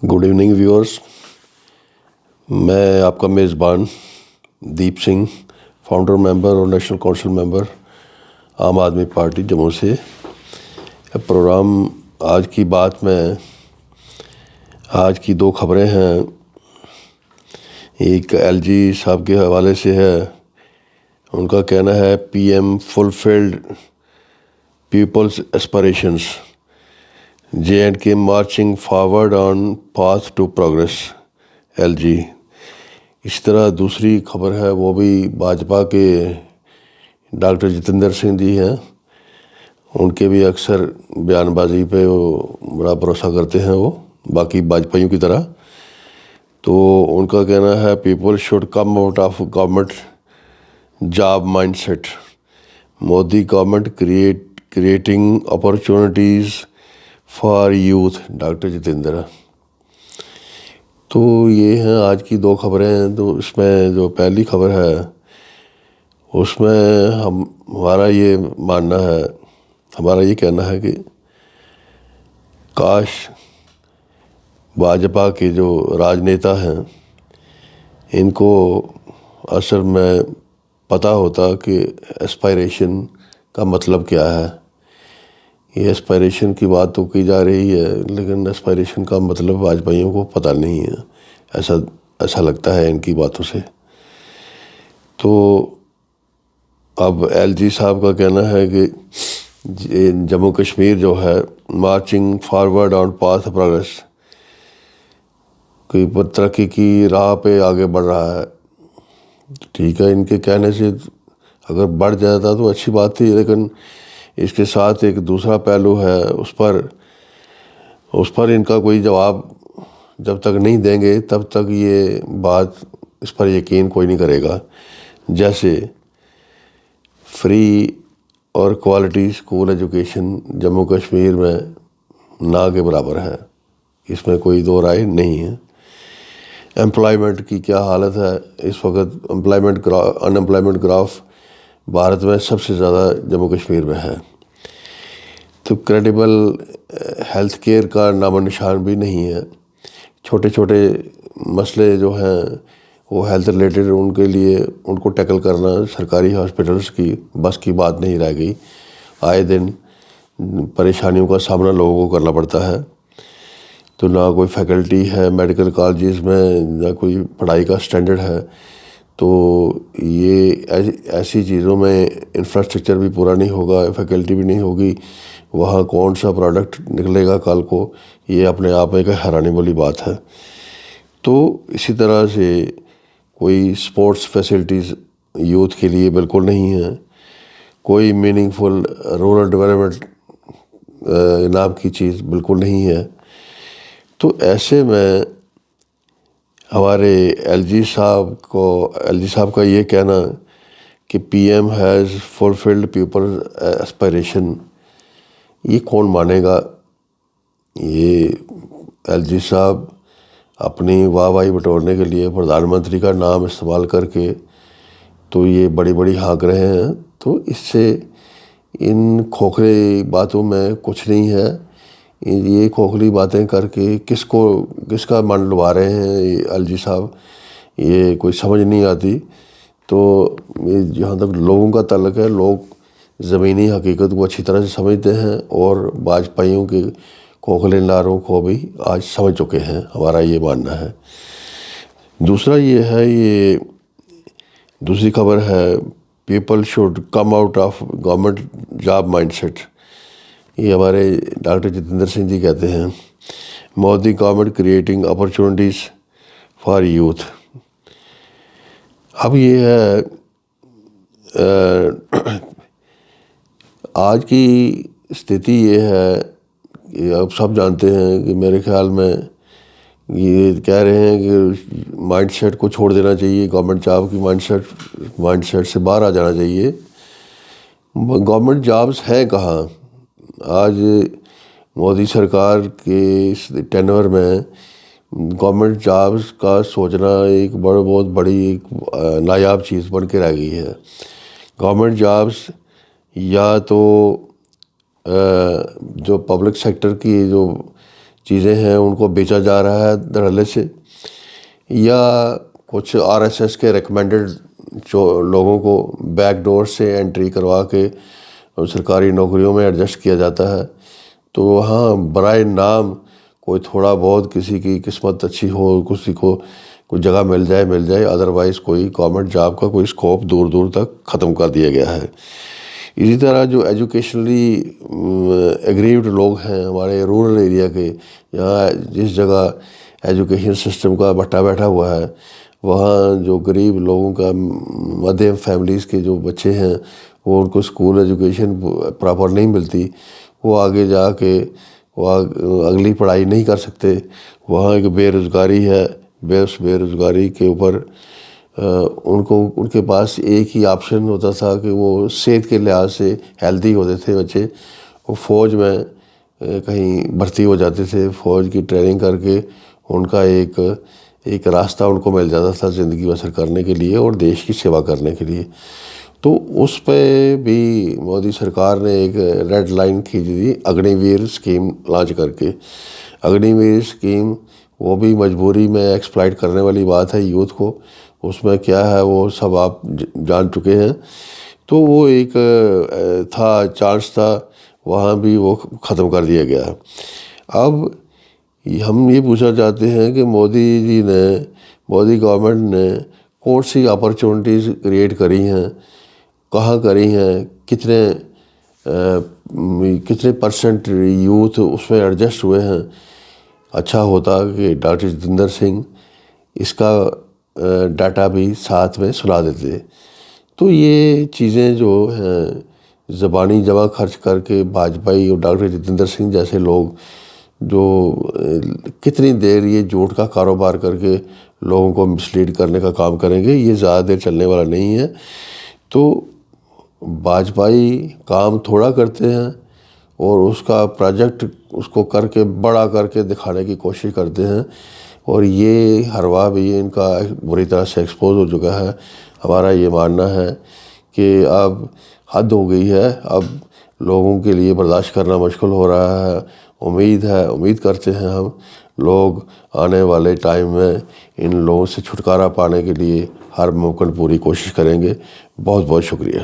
Good evening viewers, میں آپ کا میزبان دیپ سنگھ، فاؤنڈر ممبر اور نیشنل کونسل ممبر عام آدمی پارٹی جموں سے۔ پروگرام آج کی بات میں آج کی دو خبریں ہیں۔ ایک ایل جی صاحب کے حوالے سے ہے، ان کا کہنا ہے P M fulfilled Peoples aspirations, J and کے marching forward on path to progress, L G. اس طرح دوسری خبر ہے، وہ بھی بھاجپا کے ڈاکٹر جتیندر سنگھ جی ہیں، ان کے بھی اکثر بیان بازی پہ وہ بڑا بھروسہ کرتے ہیں، وہ باقی بھاجپائیوں کی طرح۔ تو ان کا کہنا ہے people should come out of government job mindset, Modi government creating opportunities for youth, doctor Jitendra. تو یہ ہیں آج کی دو خبریں ہیں۔ تو اس میں جو پہلی خبر ہے، اس میں ہمارا یہ ماننا ہے، ہمارا یہ کہنا ہے کہ کاش بھاجپا کے جو راجنیتا ہیں، ان کو اصل میں پتہ ہوتا کہ ایسپائریشن کا مطلب کیا ہے۔ یہ ایسپائریشن کی بات تو کی جا رہی ہے، لیکن ایسپائریشن کا مطلب بھاجپائیوں کو پتہ نہیں ہے، ایسا لگتا ہے ان کی باتوں سے۔ تو اب ایل جی صاحب کا کہنا ہے کہ جموں کشمیر جو ہے marching forward on path progress, کوئی ترقی کی راہ پہ آگے بڑھ رہا ہے۔ ٹھیک ہے، ان کے کہنے سے اگر بڑھ جاتا تو اچھی بات تھی، لیکن اس کے ساتھ ایک دوسرا پہلو ہے، اس پر ان کا کوئی جواب جب تک نہیں دیں گے تب تک یہ بات، اس پر یقین کوئی نہیں کرے گا۔ جیسے فری اور quality school education Jammu Kashmir میں نہ کے برابر ہے، اس میں کوئی دو رائے نہیں ہے۔ امپلائمنٹ کی کیا حالت ہے اس وقت؟ ان امپلائمنٹ گراف بھارت میں سب سے زیادہ جموں کشمیر میں ہے۔ تو کریڈیبل ہیلتھ کیئر کا نام و نشان بھی نہیں ہے۔ چھوٹے چھوٹے مسئلے جو ہیں وہ ہیلتھ ریلیٹڈ، ان کے لیے ان کو ٹیکل کرنا سرکاری ہاسپٹلس کی بس کی بات نہیں رہ گئی۔ آئے دن پریشانیوں کا سامنا لوگوں کو کرنا پڑتا ہے۔ تو نہ کوئی فیکلٹی ہے میڈیکل کالجز میں، نہ کوئی پڑھائی کا سٹینڈرڈ ہے۔ تو یہ ایسی چیزوں میں انفراسٹرکچر بھی پورا نہیں ہوگا، فیکلٹی بھی نہیں ہوگی، وہاں کون سا پروڈکٹ نکلے گا کل کو؟ یہ اپنے آپ میں ایک حیرانی والی بات ہے۔ تو اسی طرح سے کوئی سپورٹس فیسلٹیز یوتھ کے لیے بالکل نہیں ہے، کوئی میننگ فل رورل ڈیولپمنٹ نام کی چیز بالکل نہیں ہے۔ تو ایسے میں ہمارے ایل جی صاحب کا یہ کہنا کہ P M has fulfilled people ایسپائریشن، یہ کون مانے گا؟ یہ ایل جی صاحب اپنی واہ واہی بٹورنے کے لیے پردھان منتری کا نام استعمال کر کے تو یہ بڑی بڑی ہانک رہے ہیں۔ تو اس سے ان کھوکھلے باتوں میں کچھ نہیں ہے۔ یہ کھوکھلی باتیں کر کے کس کا من لبھا رہے ہیں ایل جی صاحب، یہ کوئی سمجھ نہیں آتی۔ تو جہاں تک لوگوں کا تعلق ہے، لوگ زمینی حقیقت کو اچھی طرح سے سمجھتے ہیں اور بھاجپائیوں کے کھوکھلے نعروں کو بھی آج سمجھ چکے ہیں، ہمارا یہ ماننا ہے۔ دوسرا یہ ہے، یہ دوسری خبر ہے people should come out of government job mindset, یہ ہمارے ڈاکٹر جتیندر سنگھ جی کہتے ہیں Modi government creating opportunities for youth. اب یہ ہے آج کی استھتی یہ ہے کہ اب سب جانتے ہیں کہ میرے خیال میں یہ کہہ رہے ہیں کہ مائنڈ سیٹ کو چھوڑ دینا چاہیے، گورنمنٹ جاب کی مائنڈ سیٹ سے باہر آ جانا چاہیے۔ گورنمنٹ جابز ہیں کہاں؟ آج مودی سرکار کے اس ٹینور میں گورنمنٹ جابز کا سوچنا ایک بہت بڑی ایک نایاب چیز بن کے رہ گئی ہے۔ گورنمنٹ جابز یا تو جو پبلک سیکٹر کی جو چیزیں ہیں ان کو بیچا جا رہا ہے دھڑلے سے، یا کچھ RSS کے ریکمینڈڈ جو لوگوں کو بیک ڈور سے انٹری کروا کے سرکاری نوکریوں میں ایڈجسٹ کیا جاتا ہے۔ تو ہاں، برائے نام کوئی تھوڑا بہت کسی کی قسمت اچھی ہو، کسی کو کوئی جگہ مل جائے، ادروائز کوئی گورنمنٹ جاب کا کوئی اسکوپ دور دور تک ختم کر دیا گیا ہے۔ اسی طرح جو ایجوکیشنلی ایگریوڈ لوگ ہیں ہمارے رورل ایریا کے، یہاں جس جگہ ایجوکیشن سسٹم کا بھٹا بیٹھا ہوا ہے، وہاں جو غریب لوگوں کا مدھیم فیملیز کے جو بچے ہیں وہ ان کو اسکول ایجوکیشن پراپر نہیں ملتی، وہ آگے جا کے وہ اگلی پڑھائی نہیں کر سکتے۔ وہاں ایک بے روزگاری ہے، اس بے روزگاری کے اوپر ان کے پاس ایک ہی آپشن ہوتا تھا کہ وہ صحت کے لحاظ سے ہیلدی ہوتے تھے بچے، وہ فوج میں کہیں بھرتی ہو جاتے تھے، فوج کی ٹریننگ کر کے ان کا ایک راستہ ان کو مل جاتا تھا زندگی بسر کرنے کے لیے اور دیش کی سیوا کرنے کے لیے۔ تو اس پہ بھی مودی سرکار نے ایک ریڈ لائن کھینچ دی اگنی ویر اسکیم لانچ کر کے۔ اگنی ویر اسکیم وہ بھی مجبوری میں ایکسپلائٹ کرنے والی بات ہے یوتھ کو، اس میں کیا ہے وہ سب آپ جان چکے ہیں۔ تو وہ ایک چانس تھا، وہاں بھی وہ ختم کر دیا گیا۔ اب ہم یہ پوچھنا چاہتے ہیں کہ مودی گورنمنٹ نے کون سی اپرچونٹیز کریٹ کری ہیں، کہاں کری ہیں، کتنے پرسنٹ یوتھ اس میں ایڈجسٹ ہوئے ہیں۔ اچھا ہوتا کہ ڈاکٹر جتیندر سنگھ اس کا ڈاٹا بھی ساتھ میں سنا دیتے۔ تو یہ چیزیں جو ہیں زبانی جمع خرچ کر کے واجپئی اور ڈاکٹر جتیندر سنگھ جیسے لوگ جو کتنی دیر یہ جھوٹ کا کاروبار کر کے لوگوں کو مسلیڈ کرنے کا کام کریں گے، یہ زیادہ دیر چلنے والا نہیں ہے۔ تو واجپئی کام تھوڑا کرتے ہیں اور اس کا پروجیکٹ اس کو کر کے بڑا کر کے دکھانے کی کوشش کرتے ہیں، اور یہ ہروا بھی ان کا بری طرح سے ایکسپوز ہو چکا ہے۔ ہمارا یہ ماننا ہے کہ اب حد ہو گئی ہے، اب لوگوں کے لیے برداشت کرنا مشکل ہو رہا ہے۔ امید کرتے ہیں ہم لوگ آنے والے ٹائم میں ان لوگوں سے چھٹکارا پانے کے لیے ہر ممکن پوری کوشش کریں گے۔ بہت بہت شکریہ۔